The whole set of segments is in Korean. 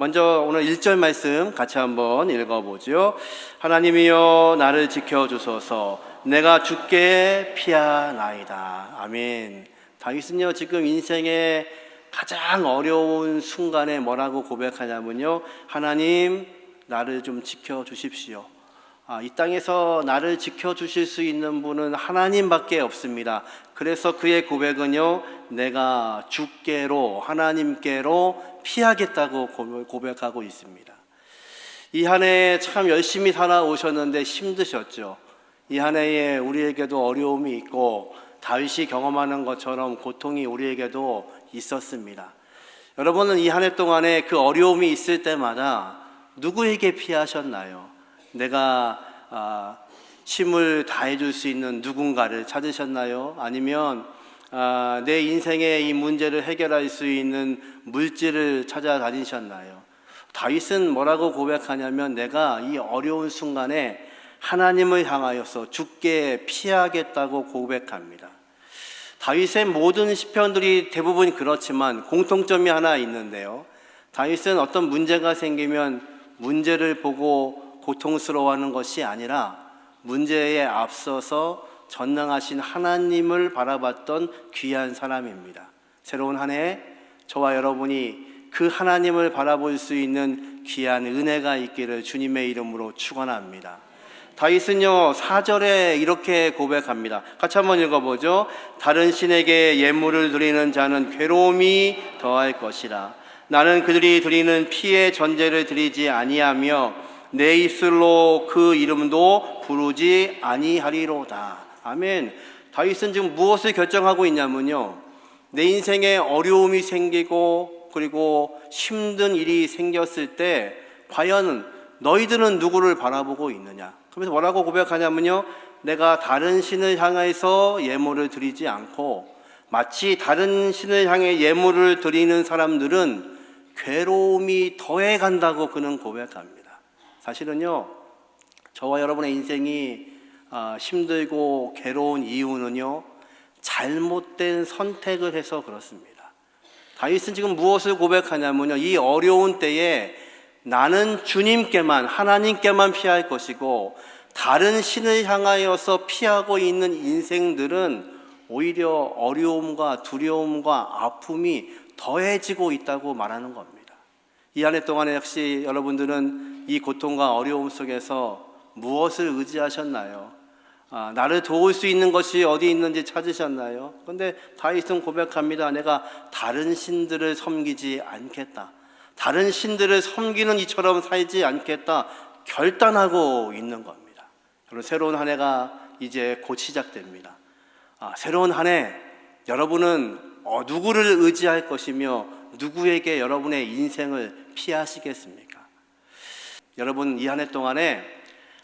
먼저 오늘 1절 말씀 같이 한번 읽어보죠. 하나님이여 나를 지켜주소서. 내가 주께 피하나이다. 아멘. 다윗은요 지금 인생의 가장 어려운 순간에 뭐라고 고백하냐면요, 하나님 나를 좀 지켜주십시오. 이 땅에서 나를 지켜주실 수 있는 분은 하나님밖에 없습니다. 그래서 그의 고백은요, 내가 주께로, 하나님께로 피하겠다고 고백하고 있습니다. 이 한 해 참 열심히 살아오셨는데 힘드셨죠. 이 한 해에 우리에게도 어려움이 있고 다윗이 경험하는 것처럼 고통이 우리에게도 있었습니다. 여러분은 이 한 해 동안에 그 어려움이 있을 때마다 누구에게 피하셨나요? 내가 힘을 다해줄 수 있는 누군가를 찾으셨나요? 아니면 내 인생의 이 문제를 해결할 수 있는 물질을 찾아다니셨나요? 다윗은 뭐라고 고백하냐면, 내가 이 어려운 순간에 하나님을 향하여서 주께 피하겠다고 고백합니다. 다윗의 모든 시편들이 대부분 그렇지만 공통점이 하나 있는데요, 다윗은 어떤 문제가 생기면 문제를 보고 고통스러워하는 것이 아니라 문제에 앞서서 전능하신 하나님을 바라봤던 귀한 사람입니다. 새로운 한 해 저와 여러분이 그 하나님을 바라볼 수 있는 귀한 은혜가 있기를 주님의 이름으로 축원합니다. 다윗은요 4절에 이렇게 고백합니다. 같이 한번 읽어보죠. 다른 신에게 예물을 드리는 자는 괴로움이 더할 것이라. 나는 그들이 드리는 피의 전제를 드리지 아니하며 내 입술로 그 이름도 부르지 아니하리로다. 아멘. 다윗은 지금 무엇을 결정하고 있냐면요, 내 인생에 어려움이 생기고 그리고 힘든 일이 생겼을 때 과연 너희들은 누구를 바라보고 있느냐. 그러면서 뭐라고 고백하냐면요, 내가 다른 신을 향해서 예물을 드리지 않고 마치 다른 신을 향해 예물을 드리는 사람들은 괴로움이 더해 간다고 그는 고백합니다. 사실은요, 저와 여러분의 인생이 힘들고 괴로운 이유는요, 잘못된 선택을 해서 그렇습니다. 다윗은 지금 무엇을 고백하냐면요, 이 어려운 때에 나는 주님께만, 하나님께만 피할 것이고 다른 신을 향하여서 피하고 있는 인생들은 오히려 어려움과 두려움과 아픔이 더해지고 있다고 말하는 겁니다. 이 한 해 동안에 역시 여러분들은 이 고통과 어려움 속에서 무엇을 의지하셨나요? 나를 도울 수 있는 것이 어디 있는지 찾으셨나요? 그런데 다윗은 고백합니다. 내가 다른 신들을 섬기지 않겠다. 다른 신들을 섬기는 이처럼 살지 않겠다. 결단하고 있는 겁니다. 여러분, 새로운 한 해가 이제 곧 시작됩니다. 새로운 한 해 여러분은 누구를 의지할 것이며 누구에게 여러분의 인생을 피하시겠습니까? 여러분, 이 한 해 동안에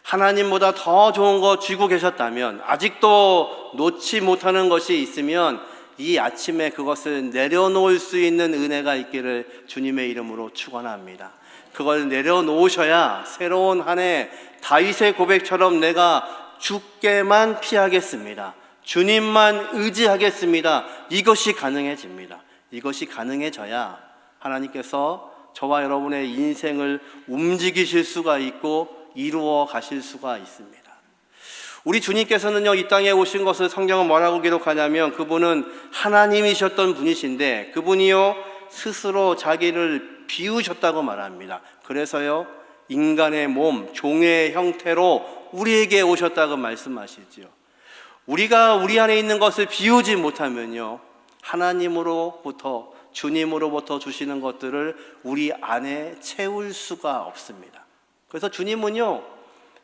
하나님보다 더 좋은 거 쥐고 계셨다면, 아직도 놓지 못하는 것이 있으면 이 아침에 그것을 내려놓을 수 있는 은혜가 있기를 주님의 이름으로 축원합니다. 그걸 내려놓으셔야 새로운 한 해 다윗의 고백처럼 내가 주께만 피하겠습니다, 주님만 의지하겠습니다, 이것이 가능해집니다. 이것이 가능해져야 하나님께서 저와 여러분의 인생을 움직이실 수가 있고 이루어 가실 수가 있습니다. 우리 주님께서는요, 이 땅에 오신 것을 성경은 뭐라고 기록하냐면, 그분은 하나님이셨던 분이신데 그분이요 스스로 자기를 비우셨다고 말합니다. 그래서요 인간의 몸, 종의 형태로 우리에게 오셨다고 말씀하시지요. 우리가 우리 안에 있는 것을 비우지 못하면요, 하나님으로부터, 주님으로부터 주시는 것들을 우리 안에 채울 수가 없습니다. 그래서 주님은요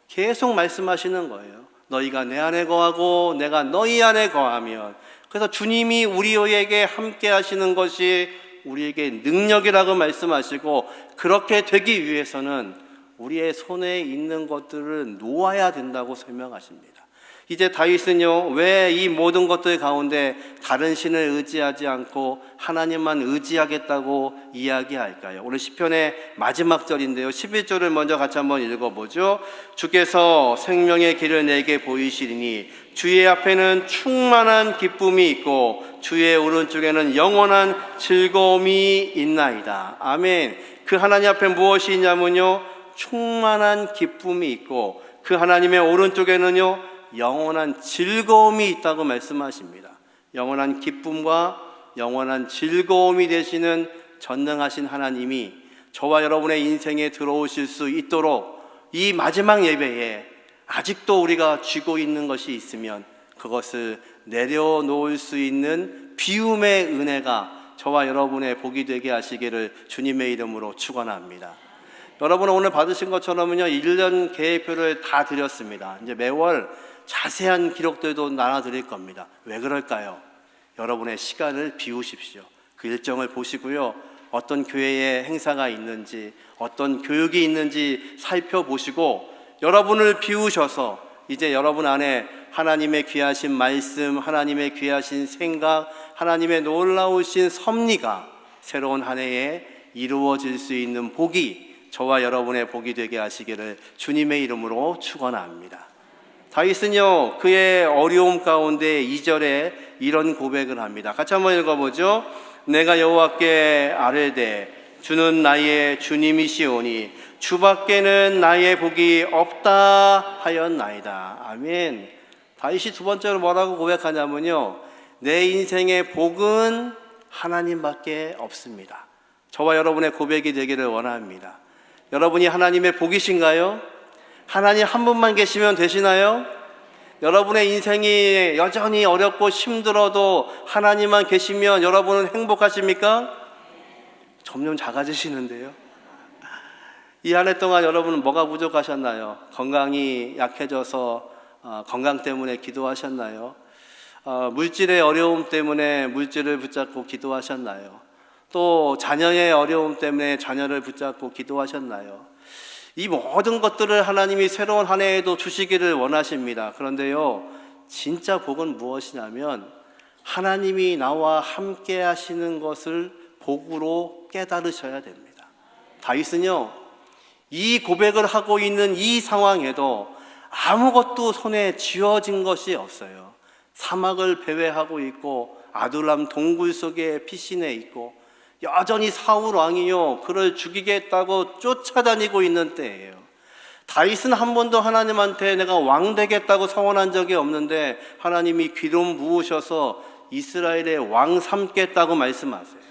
계속 말씀하시는 거예요. 너희가 내 안에 거하고 내가 너희 안에 거하면. 그래서 주님이 우리에게 함께 하시는 것이 우리에게 능력이라고 말씀하시고, 그렇게 되기 위해서는 우리의 손에 있는 것들을 놓아야 된다고 설명하십니다. 이제 다윗은요 왜 이 모든 것들 가운데 다른 신을 의지하지 않고 하나님만 의지하겠다고 이야기할까요? 오늘 시편의 마지막 절인데요, 11절을 먼저 같이 한번 읽어보죠. 주께서 생명의 길을 내게 보이시리니 주의 앞에는 충만한 기쁨이 있고 주의 오른쪽에는 영원한 즐거움이 있나이다. 아멘. 그 하나님 앞에 무엇이 있냐면요, 충만한 기쁨이 있고 그 하나님의 오른쪽에는요 영원한 즐거움이 있다고 말씀하십니다. 영원한 기쁨과 영원한 즐거움이 되시는 전능하신 하나님이 저와 여러분의 인생에 들어오실 수 있도록 이 마지막 예배에 아직도 우리가 쥐고 있는 것이 있으면 그것을 내려놓을 수 있는 비움의 은혜가 저와 여러분의 복이 되게 하시기를 주님의 이름으로 축원합니다. 여러분은 오늘 받으신 것처럼요 1년 계획표를 다 드렸습니다. 이제 매월 자세한 기록들도 나눠드릴 겁니다. 왜 그럴까요? 여러분의 시간을 비우십시오. 그 일정을 보시고요, 어떤 교회에 행사가 있는지, 어떤 교육이 있는지 살펴보시고 여러분을 비우셔서 이제 여러분 안에 하나님의 귀하신 말씀, 하나님의 귀하신 생각, 하나님의 놀라우신 섭리가 새로운 한 해에 이루어질 수 있는 복이 저와 여러분의 복이 되게 하시기를 주님의 이름으로 축원합니다. 다윗은요 그의 어려움 가운데 2절에 이런 고백을 합니다. 같이 한번 읽어보죠. 내가 여호와께 아뢰되 주는 나의 주님이시오니 주밖에는 나의 복이 없다 하였나이다. 아멘. 다윗이 두 번째로 뭐라고 고백하냐면요, 내 인생의 복은 하나님밖에 없습니다. 저와 여러분의 고백이 되기를 원합니다. 여러분이 하나님의 복이신가요? 하나님 한 분만 계시면 되시나요? 여러분의 인생이 여전히 어렵고 힘들어도 하나님만 계시면 여러분은 행복하십니까? 점점 작아지시는데요. 이 한 해 동안 여러분은 뭐가 부족하셨나요? 건강이 약해져서 건강 때문에 기도하셨나요? 물질의 어려움 때문에 물질을 붙잡고 기도하셨나요? 또 자녀의 어려움 때문에 자녀를 붙잡고 기도하셨나요? 이 모든 것들을 하나님이 새로운 한 해에도 주시기를 원하십니다. 그런데요, 진짜 복은 무엇이냐면 하나님이 나와 함께 하시는 것을 복으로 깨달으셔야 됩니다. 다윗은요, 이 고백을 하고 있는 이 상황에도 아무것도 손에 쥐어진 것이 없어요. 사막을 배회하고 있고 아둘람 동굴 속에 피신해 있고 여전히 사울 왕이요 그를 죽이겠다고 쫓아다니고 있는 때예요. 다윗은 한 번도 하나님한테 내가 왕 되겠다고 서원한 적이 없는데 하나님이 기름 부으셔서 이스라엘의 왕 삼겠다고 말씀하세요.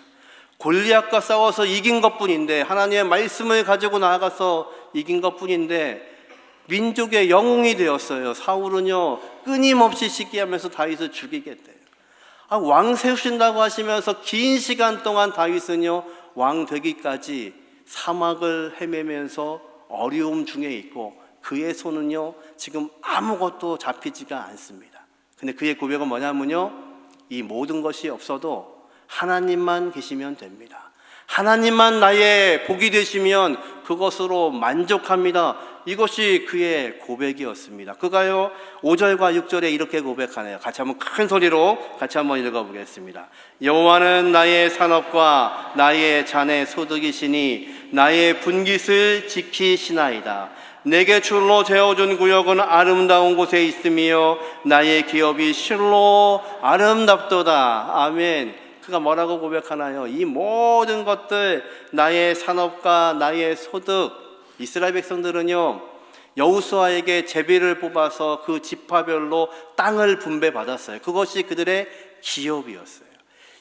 골리앗과 싸워서 이긴 것뿐인데, 하나님의 말씀을 가지고 나아가서 이긴 것뿐인데 민족의 영웅이 되었어요. 사울은요 끊임없이 시기하면서 다윗을 죽이겠대요. 왕 세우신다고 하시면서 긴 시간 동안 다윗은요 왕 되기까지 사막을 헤매면서 어려움 중에 있고 그의 손은요 지금 아무것도 잡히지가 않습니다. 근데 그의 고백은 뭐냐면요, 이 모든 것이 없어도 하나님만 계시면 됩니다. 하나님만 나의 복이 되시면 그것으로 만족합니다. 이것이 그의 고백이었습니다. 그가요 5절과 6절에 이렇게 고백하네요. 같이 한번 큰 소리로 같이 한번 읽어보겠습니다. 여호와는 나의 산업과 나의 잔의 소득이시니 나의 분깃을 지키시나이다. 내게 줄로 재어준 구역은 아름다운 곳에 있으며 나의 기업이 실로 아름답도다. 아멘. 그가 뭐라고 고백하나요? 이 모든 것들, 나의 산업과 나의 소득. 이스라엘 백성들은요 여호수아에게 제비를 뽑아서 그 지파별로 땅을 분배받았어요. 그것이 그들의 기업이었어요.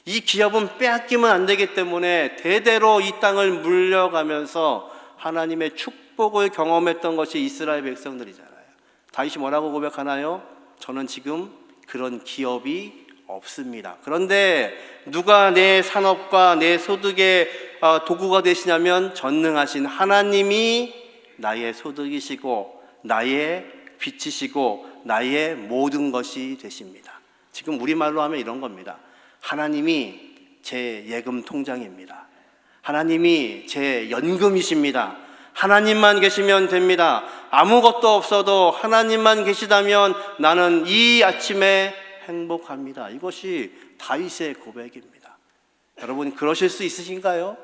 이 기업은 빼앗기면 안 되기 때문에 대대로 이 땅을 물려가면서 하나님의 축복을 경험했던 것이 이스라엘 백성들이잖아요. 다윗이 뭐라고 고백하나요? 저는 지금 그런 기업이 없습니다. 그런데 누가 내 산업과 내 소득의 도구가 되시냐면 전능하신 하나님이 나의 소득이시고 나의 빛이시고 나의 모든 것이 되십니다. 지금 우리말로 하면 이런 겁니다. 하나님이 제 예금 통장입니다. 하나님이 제 연금이십니다. 하나님만 계시면 됩니다. 아무것도 없어도 하나님만 계시다면 나는 이 아침에 행복합니다. 이것이 다윗의 고백입니다. 여러분 그러실 수 있으신가요?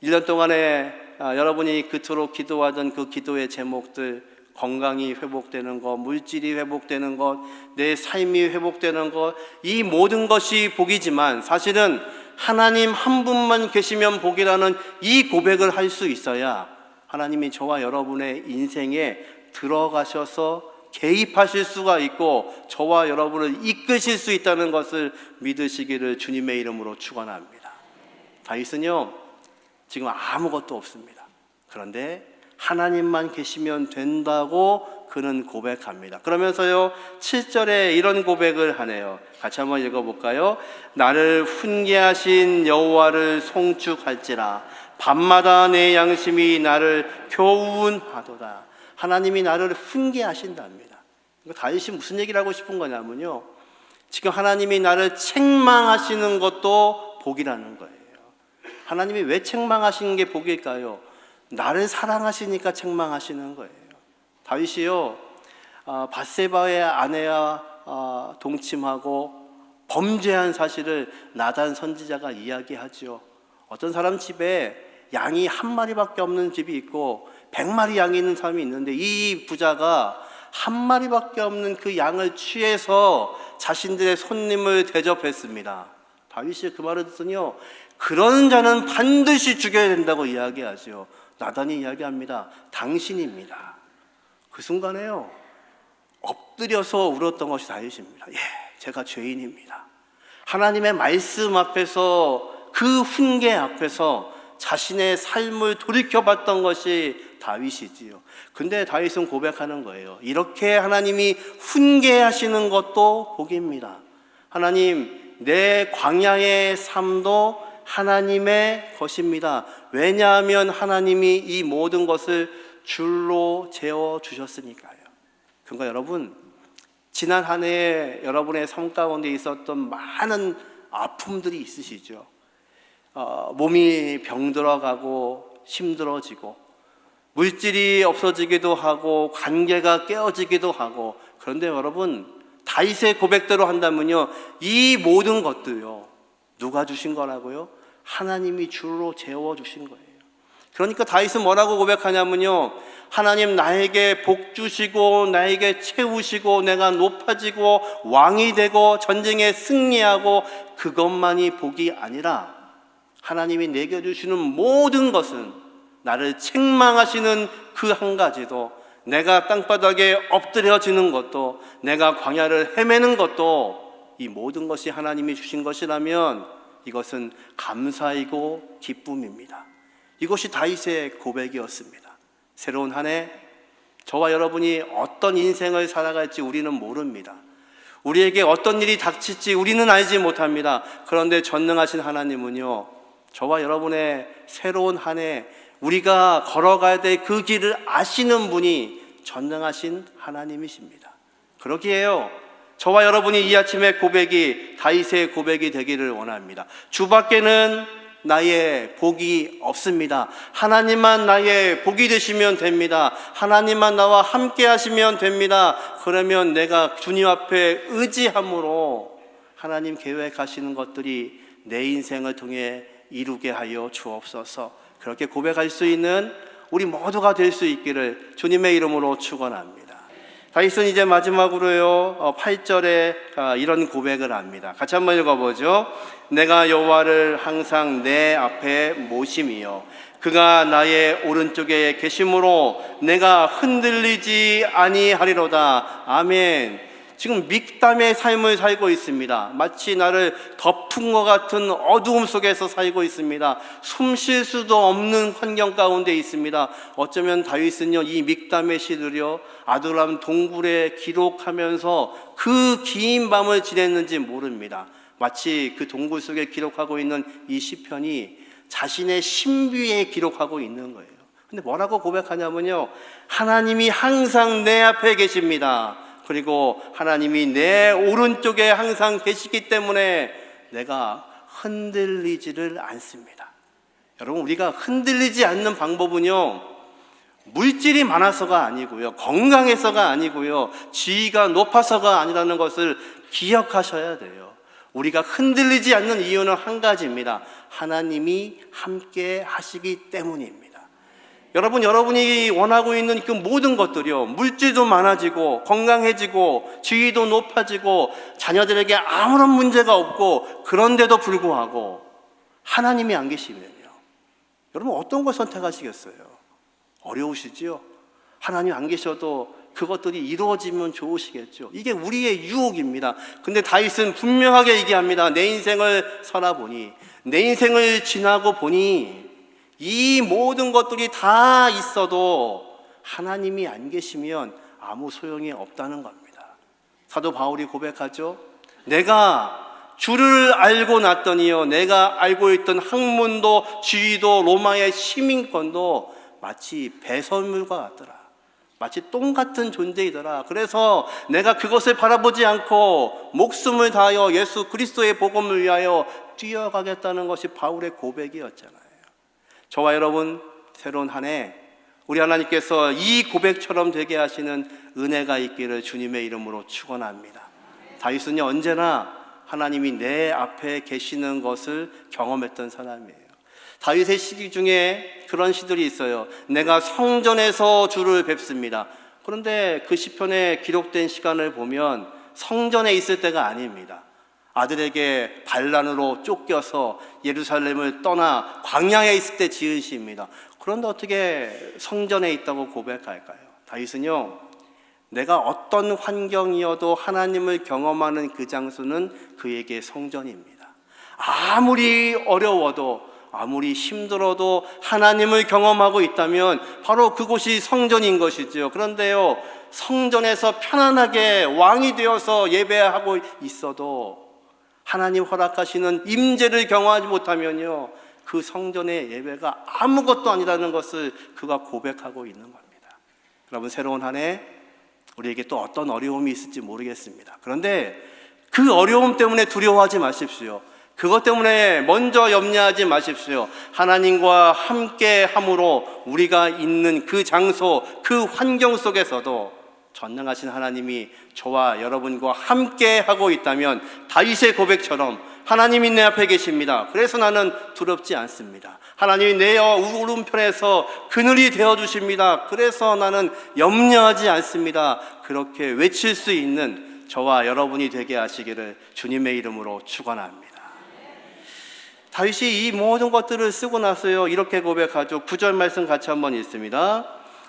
1년 동안에 여러분이 그토록 기도하던 그 기도의 제목들 건강이 회복되는 것, 물질이 회복되는 것, 내 삶이 회복되는 것, 이 모든 것이 복이지만 사실은 하나님 한 분만 계시면 복이라는 이 고백을 할 수 있어야 하나님이 저와 여러분의 인생에 들어가셔서 개입하실 수가 있고 저와 여러분을 이끄실 수 있다는 것을 믿으시기를 주님의 이름으로 축원합니다. 다윗은요, 지금 아무것도 없습니다. 그런데 하나님만 계시면 된다고 그는 고백합니다. 그러면서요 7절에 이런 고백을 하네요. 같이 한번 읽어볼까요? 나를 훈계하신 여호와를 송축할지라 밤마다 내 양심이 나를 교훈하도다. 하나님이 나를 훈계하신답니다. 다윗이 무슨 얘기를 하고 싶은 거냐면요, 지금 하나님이 나를 책망하시는 것도 복이라는 거예요. 하나님이 왜 책망하시는 게 복일까요? 나를 사랑하시니까 책망하시는 거예요. 다윗이요, 밧세바의 아내와 동침하고 범죄한 사실을 나단 선지자가 이야기하죠. 어떤 사람 집에 양이 한 마리밖에 없는 집이 있고 100마리 양이 있는 사람이 있는데 이 부자가 한 마리밖에 없는 그 양을 취해서 자신들의 손님을 대접했습니다. 다윗이 그 말을 듣더니요, 그런 자는 반드시 죽여야 된다고 이야기하죠. 나단이 이야기합니다. 당신입니다. 그 순간에요, 엎드려서 울었던 것이 다윗입니다. 예, 제가 죄인입니다. 하나님의 말씀 앞에서, 그 훈계 앞에서 자신의 삶을 돌이켜봤던 것이 다윗이지요. 근데 다윗은 고백하는 거예요. 이렇게 하나님이 훈계하시는 것도 복입니다. 하나님, 내 광야의 삶도 하나님의 것입니다. 왜냐하면 하나님이 이 모든 것을 줄로 재워 주셨으니까요. 그러니까 여러분, 지난 한 해에 여러분의 삶 가운데 있었던 많은 아픔들이 있으시죠. 몸이 병들어가고 힘들어지고 물질이 없어지기도 하고 관계가 깨어지기도 하고. 그런데 여러분, 다윗의 고백대로 한다면요, 이 모든 것도요, 누가 주신 거라고요? 하나님이 줄로 재워주신 거예요. 그러니까 다윗은 뭐라고 고백하냐면요, 하나님 나에게 복 주시고 나에게 채우시고 내가 높아지고 왕이 되고 전쟁에 승리하고 그것만이 복이 아니라 하나님이 내게 주시는 모든 것은, 나를 책망하시는 그 한 가지도, 내가 땅바닥에 엎드려지는 것도, 내가 광야를 헤매는 것도, 이 모든 것이 하나님이 주신 것이라면 이것은 감사이고 기쁨입니다. 이것이 다윗의 고백이었습니다. 새로운 한 해, 저와 여러분이 어떤 인생을 살아갈지 우리는 모릅니다. 우리에게 어떤 일이 닥칠지 우리는 알지 못합니다. 그런데 전능하신 하나님은요, 저와 여러분의 새로운 한 해, 우리가 걸어가야 될 그 길을 아시는 분이 전능하신 하나님이십니다. 그러기에요, 저와 여러분이 이 아침에 고백이 다윗의 고백이 되기를 원합니다. 주밖에는 나의 복이 없습니다. 하나님만 나의 복이 되시면 됩니다. 하나님만 나와 함께 하시면 됩니다. 그러면 내가 주님 앞에 의지함으로 하나님 계획하시는 것들이 내 인생을 통해 이루게 하여 주옵소서. 그렇게 고백할 수 있는 우리 모두가 될 수 있기를 주님의 이름으로 축원합니다. 다윗은 이제 마지막으로요 8절에 이런 고백을 합니다. 같이 한번 읽어보죠. 내가 여호와를 항상 내 앞에 모심이요 그가 나의 오른쪽에 계심으로 내가 흔들리지 아니하리로다. 아멘. 지금 믹담의 삶을 살고 있습니다. 마치 나를 덮은 것 같은 어두움 속에서 살고 있습니다. 숨 쉴 수도 없는 환경 가운데 있습니다. 어쩌면 다윗은요, 이 믹담의 시들요 아둘람 동굴에 기록하면서 그 긴 밤을 지냈는지 모릅니다. 마치 그 동굴 속에 기록하고 있는 이 시편이 자신의 신비에 기록하고 있는 거예요. 근데 뭐라고 고백하냐면요, 하나님이 항상 내 앞에 계십니다. 그리고 하나님이 내 오른쪽에 항상 계시기 때문에 내가 흔들리지를 않습니다. 여러분, 우리가 흔들리지 않는 방법은요, 물질이 많아서가 아니고요, 건강해서가 아니고요, 지위가 높아서가 아니라는 것을 기억하셔야 돼요. 우리가 흔들리지 않는 이유는 한 가지입니다. 하나님이 함께 하시기 때문입니다. 여러분이 원하고 있는 그 모든 것들이요, 물질도 많아지고 건강해지고 지위도 높아지고 자녀들에게 아무런 문제가 없고, 그런데도 불구하고 하나님이 안 계시면요, 여러분 어떤 걸 선택하시겠어요? 어려우시지요? 하나님 안 계셔도 그것들이 이루어지면 좋으시겠죠. 이게 우리의 유혹입니다. 근데 다윗은 분명하게 얘기합니다. 내 인생을 살아보니, 내 인생을 지나고 보니 이 모든 것들이 다 있어도 하나님이 안 계시면 아무 소용이 없다는 겁니다. 사도 바울이 고백하죠. 내가 주를 알고 났더니요, 내가 알고 있던 학문도 지위도 로마의 시민권도 마치 배설물과 같더라. 마치 똥 같은 존재이더라. 그래서 내가 그것을 바라보지 않고 목숨을 다하여 예수 그리스도의 복음을 위하여 뛰어가겠다는 것이 바울의 고백이었잖아요. 저와 여러분, 새로운 한 해 우리 하나님께서 이 고백처럼 되게 하시는 은혜가 있기를 주님의 이름으로 축원합니다. 다윗은요, 언제나 하나님이 내 앞에 계시는 것을 경험했던 사람이에요. 다윗의 시기 중에 그런 시들이 있어요. 내가 성전에서 주를 뵙습니다. 그런데 그 시편에 기록된 시간을 보면 성전에 있을 때가 아닙니다. 아들에게 반란으로 쫓겨서 예루살렘을 떠나 광야에 있을 때 지은 시입니다. 그런데 어떻게 성전에 있다고 고백할까요? 다윗은요, 내가 어떤 환경이어도 하나님을 경험하는 그 장소는 그에게 성전입니다. 아무리 어려워도, 아무리 힘들어도 하나님을 경험하고 있다면 바로 그곳이 성전인 것이죠. 그런데요, 성전에서 편안하게 왕이 되어서 예배하고 있어도 하나님 허락하시는 임재를 경험하지 못하면요, 그 성전의 예배가 아무것도 아니라는 것을 그가 고백하고 있는 겁니다. 여러분, 새로운 한 해 우리에게 또 어떤 어려움이 있을지 모르겠습니다. 그런데 그 어려움 때문에 두려워하지 마십시오. 그것 때문에 먼저 염려하지 마십시오. 하나님과 함께 함으로 우리가 있는 그 장소, 그 환경 속에서도 전능하신 하나님이 저와 여러분과 함께 하고 있다면 다윗의 고백처럼 하나님이 내 앞에 계십니다. 그래서 나는 두렵지 않습니다. 하나님이 내 오른편에서 그늘이 되어주십니다. 그래서 나는 염려하지 않습니다. 그렇게 외칠 수 있는 저와 여러분이 되게 하시기를 주님의 이름으로 축원합니다. 다윗이 이 모든 것들을 쓰고 나서요, 이렇게 고백하죠. 9절 말씀 같이 한번 읽습니다.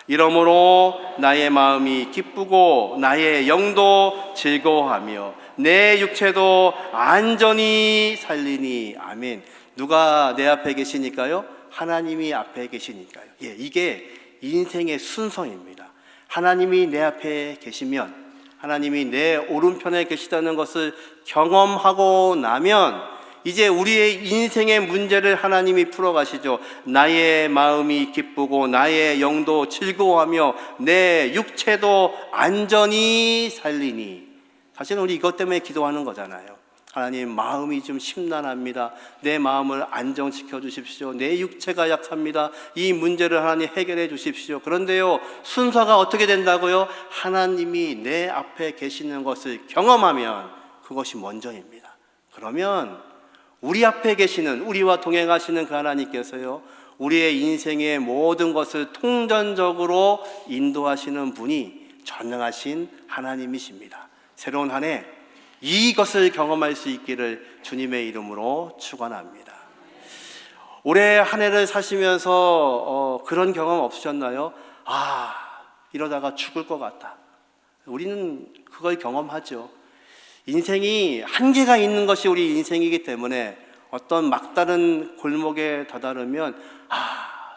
이러므로 나의 마음이 기쁘고 나의 영도 즐거워하며 내 육체도 안전히 살리니. 아멘. 누가 내 앞에 계시니까요? 하나님이 앞에 계시니까요. 예, 이게 인생의 순서입니다. 하나님이 내 앞에 계시면, 하나님이 내 오른편에 계시다는 것을 경험하고 나면 이제 우리의 인생의 문제를 하나님이 풀어가시죠. 나의 마음이 기쁘고 나의 영도 즐거워하며 내 육체도 안전히 살리니. 사실은 우리 이것 때문에 기도하는 거잖아요. 하나님, 마음이 좀 심란합니다. 내 마음을 안정시켜 주십시오. 내 육체가 약합니다. 이 문제를 하나님 해결해 주십시오. 그런데요, 순서가 어떻게 된다고요? 하나님이 내 앞에 계시는 것을 경험하면 그것이 먼저입니다. 그러면 우리 앞에 계시는, 우리와 동행하시는 그 하나님께서요, 우리의 인생의 모든 것을 통전적으로 인도하시는 분이 전능하신 하나님이십니다. 새로운 한 해 이것을 경험할 수 있기를 주님의 이름으로 축원합니다. 올해 한 해를 사시면서 그런 경험 없으셨나요? 이러다가 죽을 것 같다. 우리는 그걸 경험하죠. 인생이 한계가 있는 것이 우리 인생이기 때문에 어떤 막다른 골목에 다다르면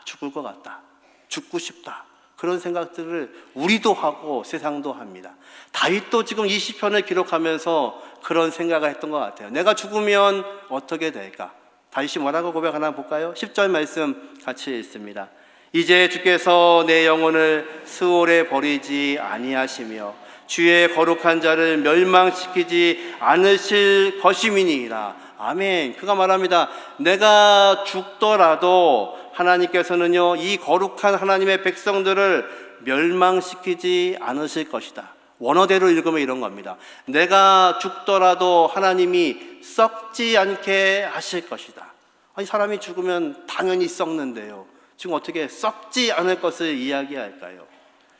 죽을 것 같다, 죽고 싶다, 그런 생각들을 우리도 하고 세상도 합니다. 다윗도 지금 이 시편을 기록하면서 그런 생각을 했던 것 같아요. 내가 죽으면 어떻게 될까? 다윗이 뭐라고 고백하나 볼까요? 10절 말씀 같이 읽습니다. 이제 주께서 내 영혼을 스올에 버리지 아니하시며 주의 거룩한 자를 멸망시키지 않으실 것임이니이다. 아멘. 그가 말합니다. 내가 죽더라도 하나님께서는요, 이 거룩한 하나님의 백성들을 멸망시키지 않으실 것이다. 원어대로 읽으면 이런 겁니다. 내가 죽더라도 하나님이 썩지 않게 하실 것이다. 아니, 사람이 죽으면 당연히 썩는데요, 지금 어떻게 썩지 않을 것을 이야기할까요?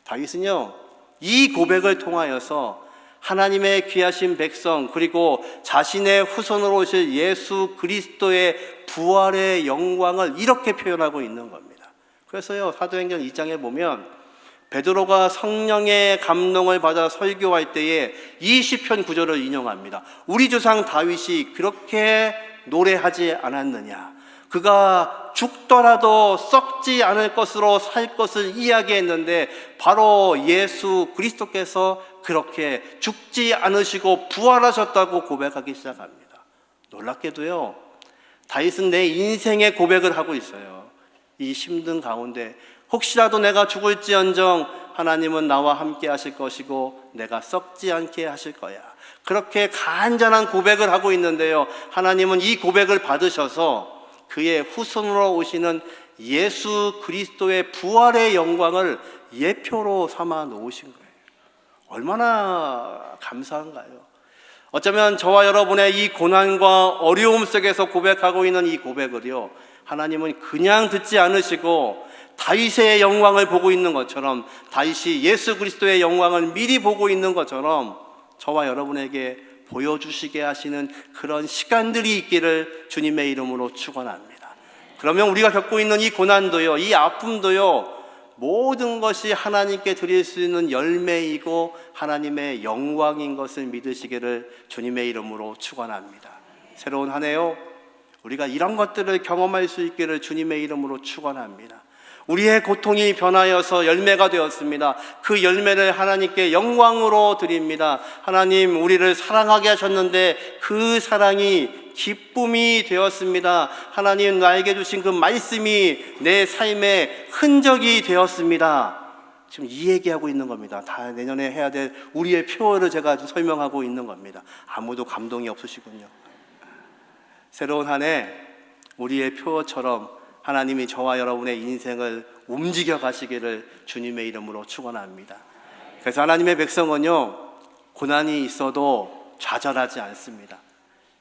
다윗은요, 이 고백을 통하여서 하나님의 귀하신 백성, 그리고 자신의 후손으로 오실 예수 그리스도의 부활의 영광을 이렇게 표현하고 있는 겁니다. 그래서요, 사도행전 2장에 보면 베드로가 성령의 감동을 받아 설교할 때에 이 시편 구절을 인용합니다. 우리 조상 다윗이 그렇게 노래하지 않았느냐? 그가 죽더라도 썩지 않을 것으로 살 것을 이야기했는데 바로 예수 그리스도께서 그렇게 죽지 않으시고 부활하셨다고 고백하기 시작합니다. 놀랍게도요, 다윗은 내 인생의 고백을 하고 있어요. 이 힘든 가운데 혹시라도 내가 죽을지언정 하나님은 나와 함께 하실 것이고 내가 썩지 않게 하실 거야. 그렇게 간절한 고백을 하고 있는데요, 하나님은 이 고백을 받으셔서 그의 후손으로 오시는 예수 그리스도의 부활의 영광을 예표로 삼아 놓으신 거예요. 얼마나 감사한가요? 어쩌면 저와 여러분의 이 고난과 어려움 속에서 고백하고 있는 이 고백을요, 하나님은 그냥 듣지 않으시고 다윗의 영광을 보고 있는 것처럼, 다윗이 예수 그리스도의 영광을 미리 보고 있는 것처럼 저와 여러분에게 보여주시게 하시는 그런 시간들이 있기를 주님의 이름으로 축원합니다. 그러면 우리가 겪고 있는 이 고난도요, 이 아픔도요, 모든 것이 하나님께 드릴 수 있는 열매이고 하나님의 영광인 것을 믿으시기를 주님의 이름으로 축원합니다. 새로운 한 해요, 우리가 이런 것들을 경험할 수 있기를 주님의 이름으로 축원합니다. 우리의 고통이 변하여서 열매가 되었습니다. 그 열매를 하나님께 영광으로 드립니다. 하나님, 우리를 사랑하게 하셨는데 그 사랑이 기쁨이 되었습니다. 하나님, 나에게 주신 그 말씀이 내 삶의 흔적이 되었습니다. 지금 이 얘기하고 있는 겁니다. 다 내년에 해야 될 우리의 표어를 제가 설명하고 있는 겁니다. 아무도 감동이 없으시군요. 새로운 한 해 우리의 표어처럼 하나님이 저와 여러분의 인생을 움직여 가시기를 주님의 이름으로 축원합니다. 그래서 하나님의 백성은요, 고난이 있어도 좌절하지 않습니다.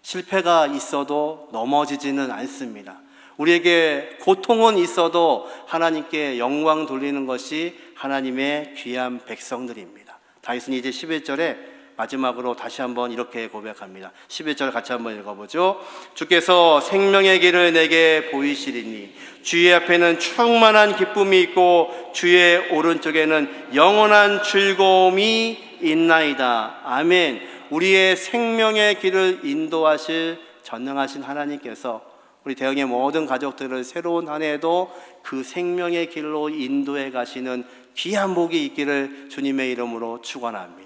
실패가 있어도 넘어지지는 않습니다. 우리에게 고통은 있어도 하나님께 영광 돌리는 것이 하나님의 귀한 백성들입니다. 다윗은 이제 11절에 마지막으로 다시 한번 이렇게 고백합니다. 11절 같이 한번 읽어보죠. 주께서 생명의 길을 내게 보이시리니 주의 앞에는 충만한 기쁨이 있고 주의 오른쪽에는 영원한 즐거움이 있나이다. 아멘. 우리의 생명의 길을 인도하실 전능하신 하나님께서 우리 대형의 모든 가족들을 새로운 한 해에도 그 생명의 길로 인도해 가시는 귀한 복이 있기를 주님의 이름으로 축원합니다.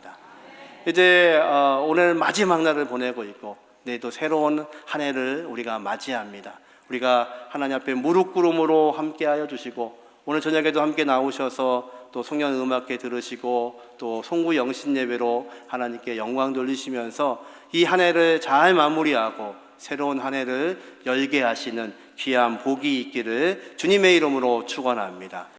이제 오늘 마지막 날을 보내고 있고 내일도 새로운 한 해를 우리가 맞이합니다. 우리가 하나님 앞에 무릎 꿇음으로 함께하여 주시고 오늘 저녁에도 함께 나오셔서 또 송년 음악회 들으시고 또 송구 영신 예배로 하나님께 영광 돌리시면서 이 한 해를 잘 마무리하고 새로운 한 해를 열게 하시는 귀한 복이 있기를 주님의 이름으로 축원합니다.